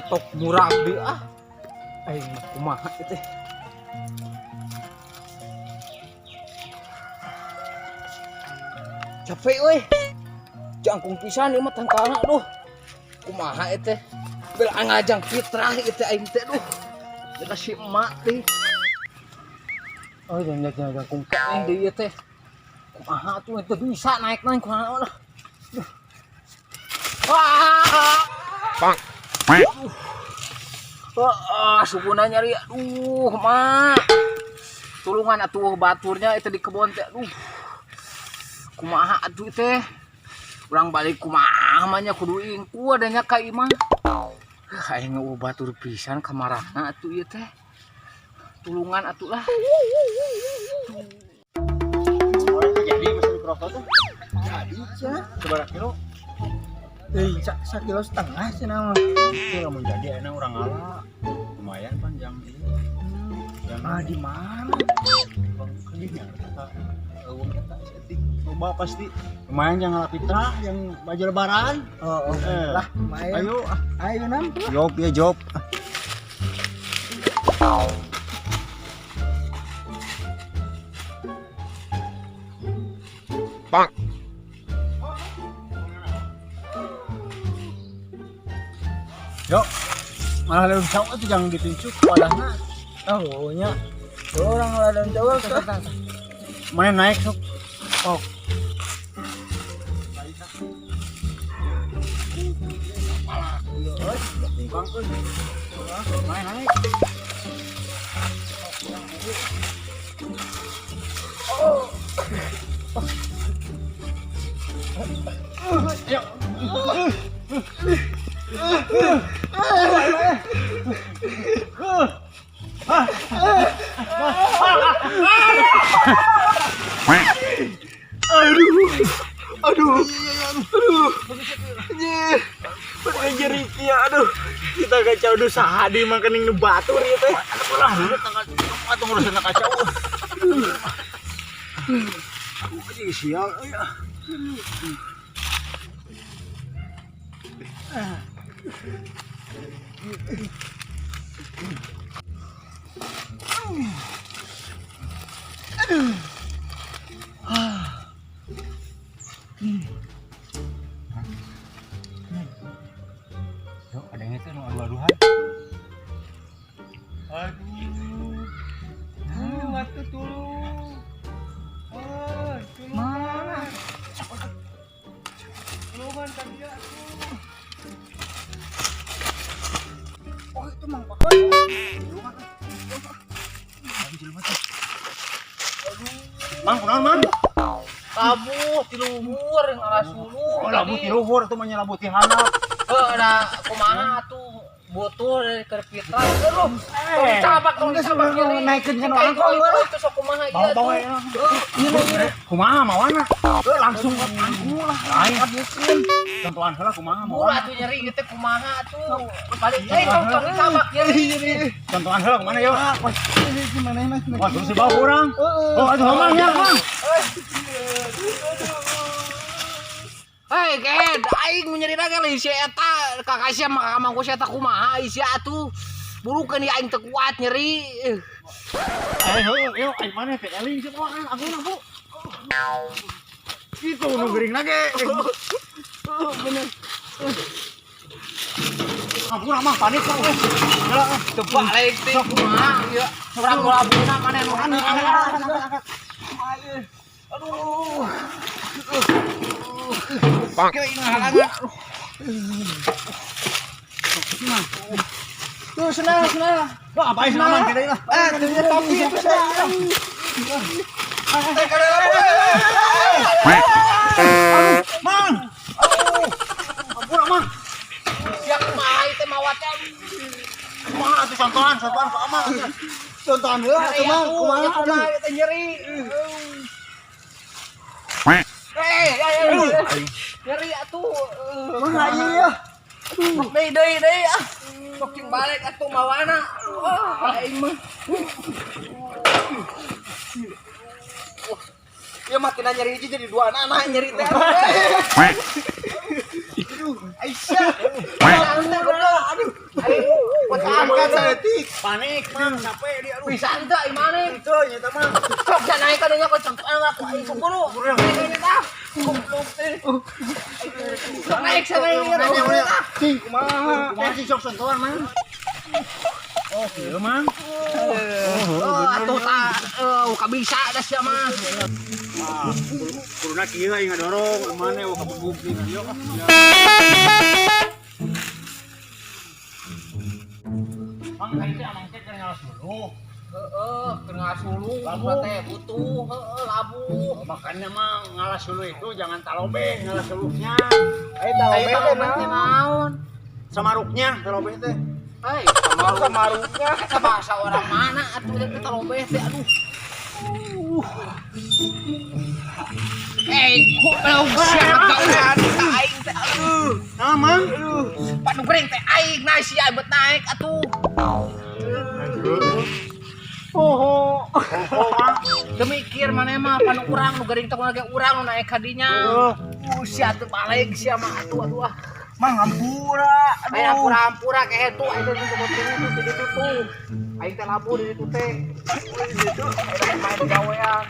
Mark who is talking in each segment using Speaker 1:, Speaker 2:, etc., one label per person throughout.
Speaker 1: batok murah di aing mah kumaha teh. Capek euy. Jangkung pisan ieu mah tangkalna aduh. Kumaha teh? Bel ngajang fitrah teh aing teh duh. Dikasih emak teh. Oh, jangan kungkeng deui teh. Kumaha tuh itu bisa naik-naik kumaha lah. Wah.
Speaker 2: Bang.
Speaker 1: Subuna nyari. Aduh, mak. Tulungan atuh baturnya itu di kebon teh. Aduh. Kumaha atuh teh? Urang balik kumaha mah nya kudu ingku adanya ka imah. Aing batur pisan ka marahna atuh ieu teh. Tulungan atuh lah.
Speaker 3: Jadi mesin krokot tuh.
Speaker 4: Jadi cenah.
Speaker 3: Seberapa kilo?
Speaker 4: Sakilo setengah cenah mah.
Speaker 3: Itu lamun jadi enak orang ala. Lumayan panjang ini.
Speaker 4: Di mana?
Speaker 3: Kalinya kata uang kata setting. Coba pasti lumayan jangan lapitra yang baju lebaran.
Speaker 4: Lah, lumayan. Ayo nam.
Speaker 3: Job ya job.
Speaker 2: Bang.
Speaker 3: Yo, malah lebih tahu itu jangan ditunjuk wadahna.
Speaker 4: Oh, nya. Orang ladan cewek kan.
Speaker 3: Main naik sok. Oh. Main naik.
Speaker 4: Jerit ya, aduh. Kita kacau dulu sahadi makaning batur ieu teh.
Speaker 3: Ulah dulu tengah atau ngurusin kacau. Aku aja sial ya. Yo, ada yang itu adu-aduhan.
Speaker 4: Aduh, waktu tulung. Mana? Tulungan tadi aku. Oh, itu Mang Pakon.
Speaker 3: Mang, kunaon, Mang?
Speaker 1: Labuh ti luhur ngalas hulu.
Speaker 3: Oh, labu ti luhur atuh mah nya labu ti handap.
Speaker 1: Ada kumaha atuh butuh dari kerpitra. Aduh. Cabak
Speaker 4: Naikeun kana angkong.
Speaker 1: Itu sok kumaha ieu.
Speaker 3: Bawa kumaha mawana?
Speaker 4: Langsung ke pangku lah.
Speaker 3: Lain habisin. Contohan heula kumaha
Speaker 1: Murah
Speaker 3: mawana?
Speaker 1: tuh nyeri ieu teh kumaha atuh. Balik deui tong cabak nyeri.
Speaker 3: Contohan heula kumaha yo?
Speaker 4: Gimana enak?
Speaker 3: Wah, terus dibawa urang. Oh, atuh hamangnya, Mang.
Speaker 1: Hei, Ged, aing nyerita ge leuwih si eta kakak sia mah kamangku si eta kumaha isi atuh. Burukeun ieu aing teu kuat nyeri.
Speaker 3: Ayo, yo, aing mana teh eling sih mah aku. Itu nu geuring lagi.
Speaker 1: Bener.
Speaker 3: Ampun mah panik kok weh.
Speaker 1: Teu balik teh kumaha ieu. Urang golabuna maneh mana. Aduh.
Speaker 2: Bang.
Speaker 4: Tuh, senang.
Speaker 3: Wah, apa sih naman kira lah.
Speaker 4: Topi itu senang.
Speaker 3: Mang. Ampun, Mang.
Speaker 1: Siap kumaha ieu teh mawat teh.
Speaker 3: Kumaha atuh contohan Pak Amang.
Speaker 4: Contohan heula atuh Mang, kumaha
Speaker 1: kumaha ieu teh nyeri. Nyeri atuh.
Speaker 4: Mang ieu.
Speaker 1: Deui ah. Sok cing balik atuh mawana. Wah, aing mah. Ya makin nyeri hiji jadi dua anak nyeri teh. Aisyah. Aduh. Aing
Speaker 3: panik mang capek dia aduh.
Speaker 1: Bisa ente ai mana?
Speaker 3: Itu nyata mah.
Speaker 1: Sok jangan naik ka dinya ka contohan aku ai sungguh. Ini tah. Sok naik sana ini.
Speaker 3: Cing kumaha sih sok sentuhan mang. Oh iya mang.
Speaker 1: Atuh tah kabisa da sia mah.
Speaker 3: Kuruna kieu aing ngadorong mana we kabubuk di kieu. Mang teh amang teh keur ngalas dulu.
Speaker 1: Heeh, keur ngasulu
Speaker 3: Labu.
Speaker 1: teh butuh, heeh labu.
Speaker 3: Makanya mang ngalas dulu itu jangan talobeh ngalas dulunya.
Speaker 1: Ai talobeh teh naon?
Speaker 3: Samaruknya talobeh teh.
Speaker 1: Hai, samaruknya eta bahasa orang mana atuh teh talobeh teh aduh. Kok belum siap ka aing teh aduh.
Speaker 3: Nah mang.
Speaker 1: Panu goreng teh aing naik si abet naik atuh.
Speaker 3: Oh mang.
Speaker 1: Demikir mana mah panu urang nu gering teh lagi urang nu naik ka dinya. Sia teu balik sia mah aduh.
Speaker 3: Mang hampura.
Speaker 1: Aya pura-pura ke hetu aing teh teu itu tuh. Aing teh labu di ditu teh. Di ditu aing main gawean.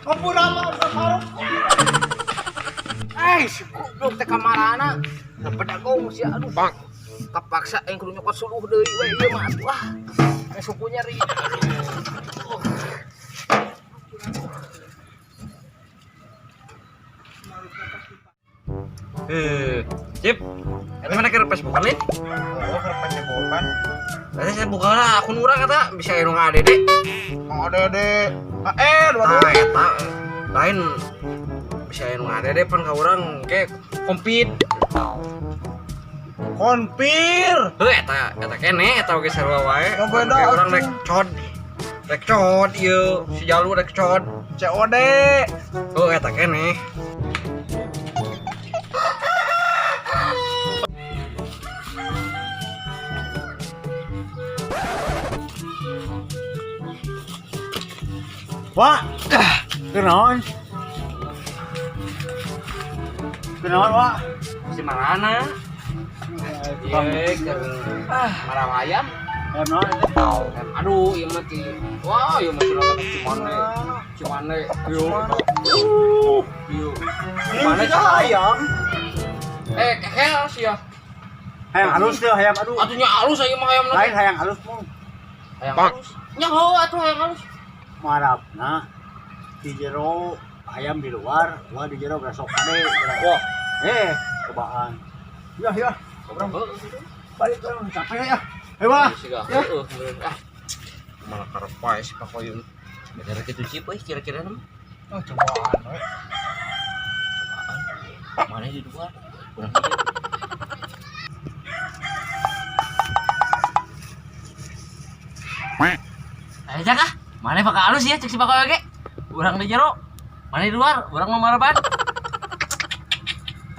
Speaker 3: Hampura mah samaruk.
Speaker 1: Si goblok teh kamarana. Pedagong sia aduh. Kapaksa aing kudu nyokot suluh deui we ieu mah atuh ah. Suku nyeri.
Speaker 2: Cip, itu mana ke Facebookan nih?
Speaker 3: Oh, keur Facebookan.
Speaker 2: Tadi saya buka lah akun urang kata bisa anu ngadede.
Speaker 3: Mau Dede.
Speaker 2: Nah, eta lain bisa anu ngadede pan ka urang ke kompit.
Speaker 3: Konpir.
Speaker 2: Heuh eta keneh eta oge sarua wae.
Speaker 3: Oh, beda
Speaker 2: Kayak urang
Speaker 3: atuh.
Speaker 2: rek cod ieu si Jalu rek cod.
Speaker 3: COD.
Speaker 2: Oh eta keneh.
Speaker 3: Wah. Kenaon? Kenaon, Wak?
Speaker 2: Si Marana. Ye keur marang ayam.
Speaker 3: Kenaon itu?
Speaker 2: Aduh, ieu mah ti. Wah, ieu mah cumane. Ieu. Ieu. Cumane
Speaker 3: ayam.
Speaker 2: Kekel sih ya.
Speaker 3: Hayang halus teh, hayam aduh.
Speaker 2: Atunya halus aya mah ayam
Speaker 3: Lain hayang halus mung.
Speaker 2: Hayang halus. Nyaho atuh hayang halus.
Speaker 3: Marapna di jero ayam di luar, gua di jero besok ade.
Speaker 2: Wah,
Speaker 3: Cobaan. Ya.
Speaker 2: berapa?
Speaker 3: Balik orang capek ya. Wah.
Speaker 2: Siga.
Speaker 3: Ya.
Speaker 2: Malah karpai si Pak Koyun. Gara kitu cip euy kira-kira mah.
Speaker 3: Oh, cobaan we.
Speaker 2: Mana di luar? Kurang dikit. Ayo Cak, mana bakal halus ya cek si Pak Koyun ge? Urang di jero. Mana di luar? Urang mah marapan.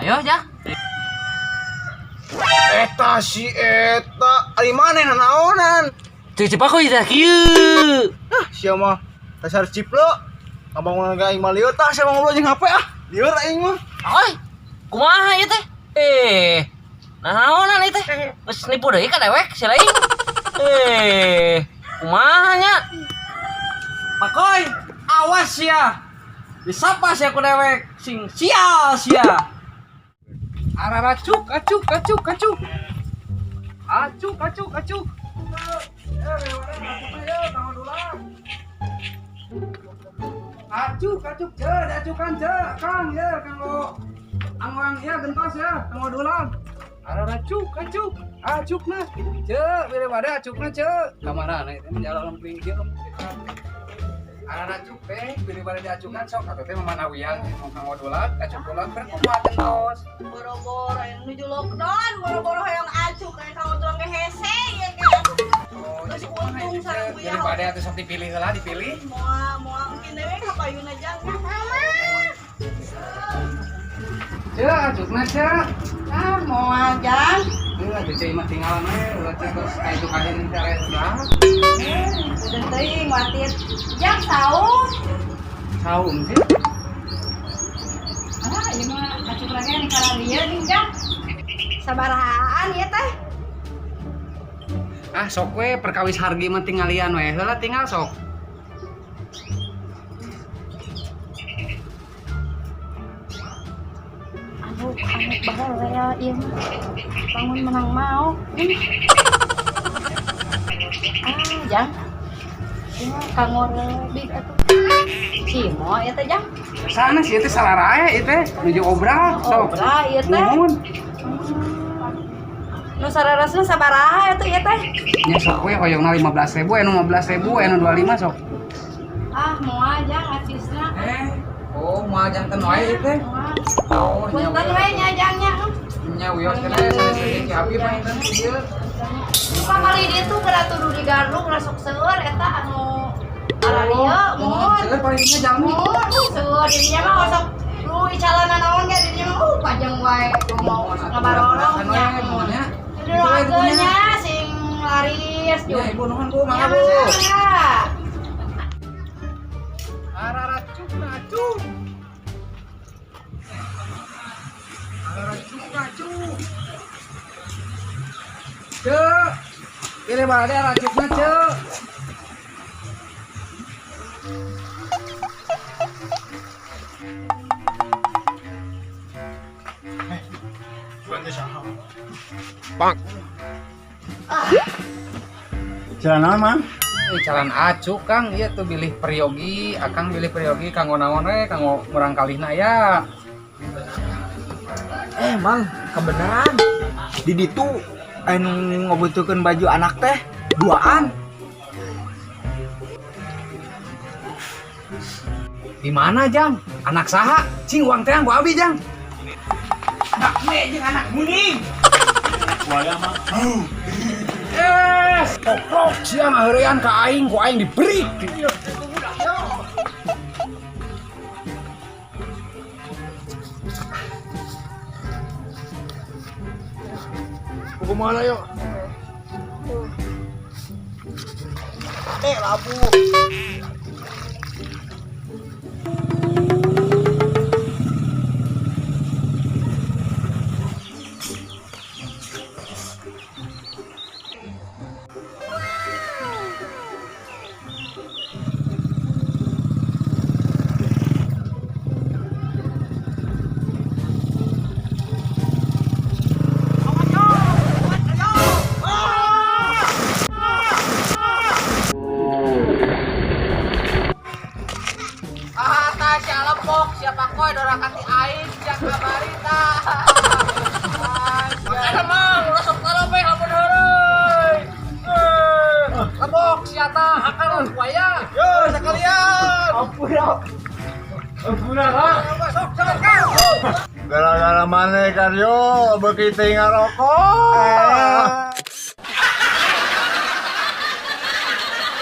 Speaker 2: Ayo Cak.
Speaker 3: Eta si eta, ari maneh naonan?
Speaker 2: Cek si Pak Koyun dah kieu.
Speaker 3: Sia mah dasar ciplo. Abang mah aing mah lieur tah sia mah ngobrol jeung HP ah. Lieur aing mah.
Speaker 2: Oi, kumaha ieu teh? Naonan ieu teh? Geus nipu deui ka dewek si lain. Kumaha nya? Pakoy, awas ya. Disapa sia ku dewek sing sial sia.
Speaker 1: Araracuk, acuk. Acuk. Acuk, acukan Kang ya, kanggo angwang ya gentos ya, kanggo dulang. Araracuk, acuk nah. Bere bade acukna kamarana teh menjalan lemping kieu. Araracuk teh bere bade diacukan sok atuh teh mamanawian kanggo dulang, acuk dulang berkumaha gentos.
Speaker 5: Boro-boro yang nuju lockdown, boro-boro yang acuk kayak kamu tulang ke hese ya kayak terus untung sareng
Speaker 1: Bere
Speaker 5: buyah.
Speaker 1: bade atuh sok dipilih heula, dipilih.
Speaker 5: Moal mungkin dewe kapayun aja enggak mama.
Speaker 1: Acukna
Speaker 5: Moal jang.
Speaker 1: Ulah cecei mah tinggalan we, ulah terus ka itu kaden internet udah.
Speaker 5: Udah teuing watit. Jang saus.
Speaker 1: Saum sih.
Speaker 5: Ini mah acuk lagi nih karena dia nih jang. Sabarahaan ya teh.
Speaker 2: Ah sok we perkawis hargi mah tinggalian we heula tinggal sok.
Speaker 5: Aduh, bahal ya ieu mah. Bangun menang mau. Jang. Ini kangor big atuh. Cimo ya teh Jang.
Speaker 2: Sana sih teh salarae ieu teh nuju obral sok.
Speaker 5: Obral ieu teh.
Speaker 2: Nuhun.
Speaker 5: Nu sararasna sabaraha atuh ieu teh?
Speaker 2: Nya sok we hoyongna 15.000 anu 15.000 anu 25 sok.
Speaker 5: Ah, moal Jang acisna.
Speaker 2: Oh moal janten wae ieu teh. Oh nya
Speaker 5: Punten we nya Jangnya.
Speaker 2: nya wios keneh sadece ki abi panten ieu.
Speaker 5: Kamari ditu geura tudu digaruk rasuk seueur eta anu araria mun.
Speaker 2: Seueur palingnya jalmi.
Speaker 5: Mun seueur dirinya mah osok lu calana naon ge dirinya mah pajang wae mau ngabarorong nya. Dulu agenya sing laris
Speaker 2: Ya ibu nuhun Bu,
Speaker 5: Ya,
Speaker 2: mangga Bu.
Speaker 5: mangga.
Speaker 2: Araracuk racuk. Araracuk racuk. Cek. Kiri bade racukna cek.
Speaker 3: Jalan naon, Mang?
Speaker 2: Jalan acuk Kang, iya tuh bilih peryogi, akang bilih peryogi kanggo naon we, kanggo murang kalihna ya.
Speaker 4: Mang, kebenaran. Di ditu anu ngabutuhkeun baju anak teh duaan.
Speaker 2: Di mana Jang? Anak saha? Cing uang teh gua abi Jang. Anak me jeung anak muning.
Speaker 3: Kuaya, Mang.
Speaker 2: Pokrok siang ngaheurean ka aing, ku aing diberi.
Speaker 3: Kumaha yuk?
Speaker 4: Labu.
Speaker 2: Siapa koy dorang kati aing jak kabari tah. Makanya mang ulah sok tarawe hamun heureuy. Lebok sia tah hakan buaya.
Speaker 4: Yo, sekalian.
Speaker 3: Ampura, ha?
Speaker 2: Sok jangan kau.
Speaker 3: Gara-gara mana kan yo, begitu ngarokok.